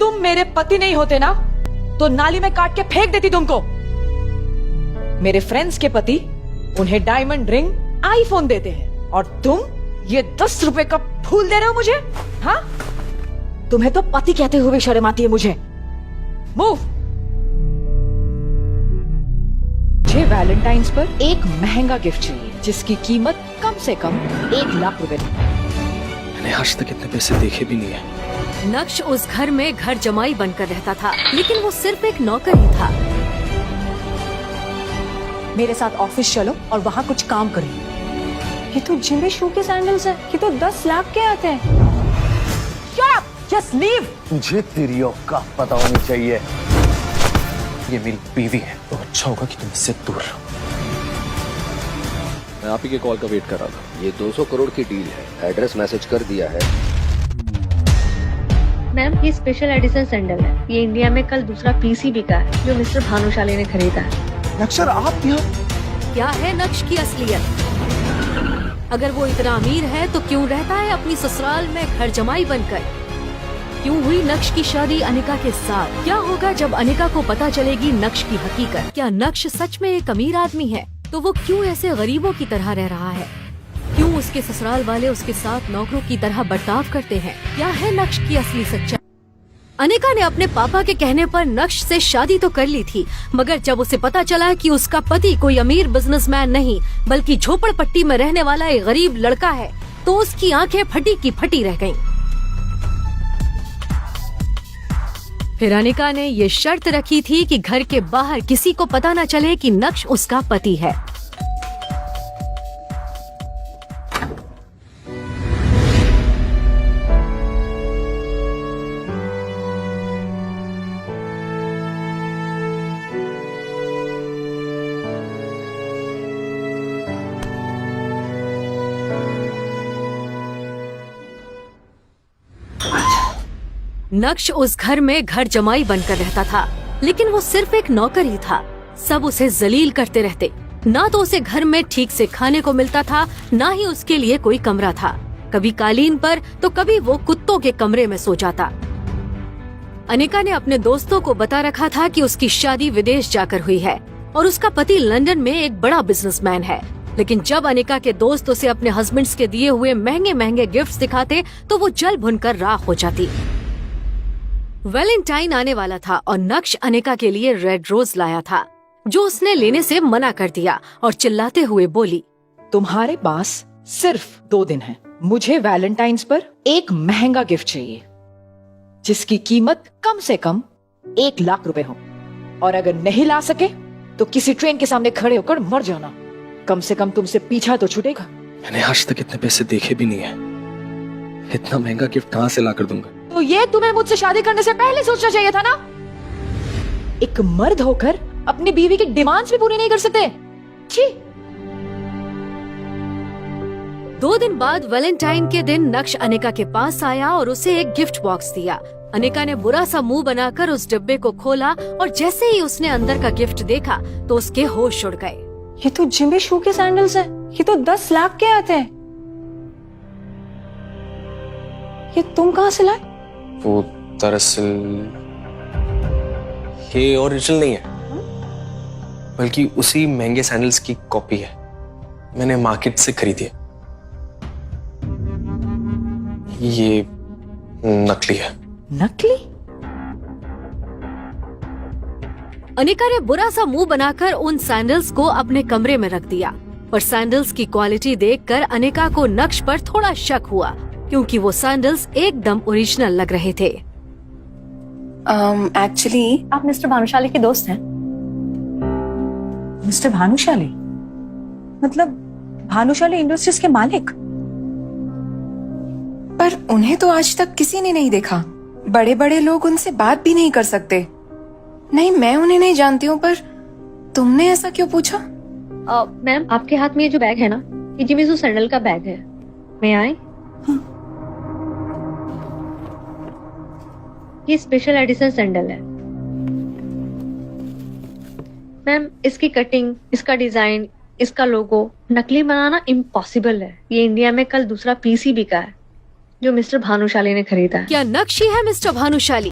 तुम मेरे पति नहीं होते ना तो नाली में काट के फेंक देती तुमको। मेरे फ्रेंड्स के पति उन्हें डायमंड रिंग, आईफोन देते हैं और तुम ये 10 रुपए का फूल दे रहे हो मुझे। हाँ, तुम्हें तो पति कहते हुए शर्म आती है मुझे। मूव। मुझे वैलेंटाइंस पर एक महंगा गिफ्ट चाहिए जिसकी कीमत कम से कम 1 लाख रुपए। मैंने आज तक इतने पैसे देखे भी नहीं है। नक्श उस घर में घर जमाई बनकर रहता था, लेकिन वो सिर्फ एक नौकर ही था। मेरे साथ ऑफिस चलो और वहाँ कुछ काम करो। ये तो जिमी शू के सैंडल्स हैं। ये तो 10 लाख के आते हैं। Shut up! Just leave! मुझे तेरी औकात पता होनी चाहिए। ये मेरी बीवी है, तो अच्छा होगा कि तुम इससे दूर रहो। मैं आप ही के कॉल का वेट कर रहा था। ये 200 करोड़ की डील है। एड्रेस मैसेज कर दिया है। मैम, ये स्पेशल एडिशन सैंडल है। ये इंडिया में कल दूसरा पीसी बिका है जो मिस्टर भानुशाली ने खरीदा है। अक्षर, आप यहाँ? क्या है नक्श की असलियत? अगर वो इतना अमीर है तो क्यों रहता है अपनी ससुराल में घर जमाई बनकर? क्यों हुई नक्श की शादी अनिका के साथ? क्या होगा जब अनिका को पता चलेगी नक्श की हकीकत? क्या नक्श सच में एक अमीर आदमी है? तो वो क्यों ऐसे गरीबों की तरह रह रहा है? क्यों उसके ससुराल वाले उसके साथ नौकरों की तरह बर्ताव करते हैं? क्या है नक्श की असली सच्चाई? अनिका ने अपने पापा के कहने पर नक्श से शादी तो कर ली थी, मगर जब उसे पता चला कि उसका पति कोई अमीर बिजनेसमैन नहीं बल्कि झोपड़पट्टी में रहने वाला एक गरीब लड़का है, तो उसकी आंखें फटी की फटी रह गईं। फिर अनिका ने ये शर्त रखी थी कि घर के बाहर किसी को पता न चले कि नक्श उसका पति है। नक्श उस घर में घर जमाई बनकर रहता था, लेकिन वो सिर्फ एक नौकर ही था। सब उसे जलील करते रहते। ना तो उसे घर में ठीक से खाने को मिलता था, ना ही उसके लिए कोई कमरा था। कभी कालीन पर तो कभी वो कुत्तों के कमरे में सो जाता। अनिका ने अपने दोस्तों को बता रखा था कि उसकी शादी विदेश जाकर हुई है और उसका पति लंदन में एक बड़ा बिजनेसमैन है। लेकिन जब अनिका के दोस्त उसे अपने हस्बैंड्स के दिए हुए महंगे महंगे गिफ्ट्स दिखाते तो वो जल भुनकर राख हो जाती। वैलेंटाइन आने वाला था और नक्श अनिका के लिए रेड रोज लाया था, जो उसने लेने से मना कर दिया और चिल्लाते हुए बोली, तुम्हारे पास सिर्फ 2 दिन हैं। मुझे वैलेंटाइंस पर एक महंगा गिफ्ट चाहिए जिसकी कीमत कम से कम 1 लाख रुपए हो, और अगर नहीं ला सके तो किसी ट्रेन के सामने खड़े होकर मर जाना। कम से कम तुमसे पीछा तो छूटेगा। मैंने आज तक इतने पैसे देखे भी नहीं है। इतना महंगा गिफ्ट कहाँ से ला कर दूंगा? तो ये तुम्हें मुझसे शादी करने से पहले सोचना चाहिए था ना। एक मर्द होकर अपनी बीवी की डिमांड्स भी पूरी नहीं कर सकते। छी। 2 दिन बाद वैलेंटाइन के दिन नक्श अनिका के पास आया और उसे एक गिफ्ट बॉक्स दिया। अनिका ने बुरा सा मुंह बनाकर उस डिब्बे को खोला और जैसे ही उसने अंदर का गिफ्ट देखा तो उसके होश उड़ गए। ये तो जिमी शू के सैंडल्स हैं। ये तो 10 लाख के आते हैं। ये तुम कहाँ से लाए? वो दरअसल ये ओरिजिनल नहीं है, बल्कि उसी महंगे सैंडल्स की कॉपी है। मैंने मार्केट से खरीदी है। ये नकली है। नकली? अनिका ने बुरा सा मुंह बनाकर उन सैंडल्स को अपने कमरे में रख दिया, पर सैंडल्स की क्वालिटी देखकर अनिका को नक्श पर थोड़ा शक हुआ, क्योंकि वो सैंडल्स एकदम ओरिजिनल लग रहे थे। एक्चुअली आप मिस्टर भानुशाली के दोस्त हैं? मिस्टर भानुशाली? मतलब भानुशाली इंडस्ट्रीज के मालिक? पर उन्हें तो आज तक किसी ने नहीं देखा। बड़े बड़े लोग उनसे बात भी नहीं कर सकते। नहीं, मैं उन्हें नहीं जानती हूँ, पर तुमने ऐसा क्यों पूछा? मैम, आपके हाथ में ये जो बैग है ना, ये जिमी शू सैंडल का बैग है। मैं आए? ये स्पेशल एडिशन सैंडल है। मैम, इसकी कटिंग, इसका डिजाइन, इसका लोगो नकली बनाना इम्पॉसिबल है। ये इंडिया में कल दूसरा पीसी बिका है जो मिस्टर भानुशाली ने खरीदा है। क्या नक्श ही है मिस्टर भानुशाली?